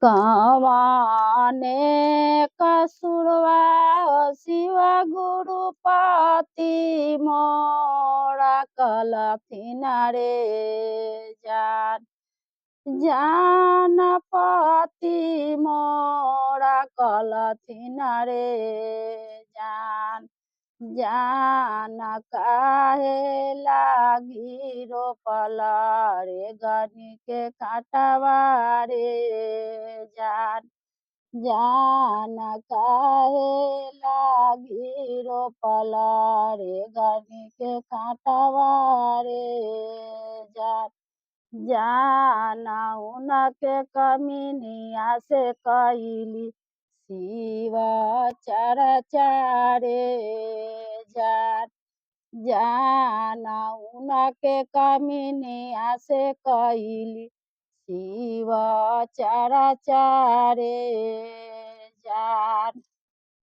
कवने कसुरवा शिव गुरुपति मोरा कलथिन रे जान। जानपति मोरा कलथिन रे जान। जान काहे लागी रोपल रे गनी के काटवा रे जान। जान काहे लागी रोपल रे गनी के काटवा रे जान। जान उनके कमिनिया से कैली शिव चर्चा रे जान। जान उनके कमिनिया से कैली शिव चर्चा रे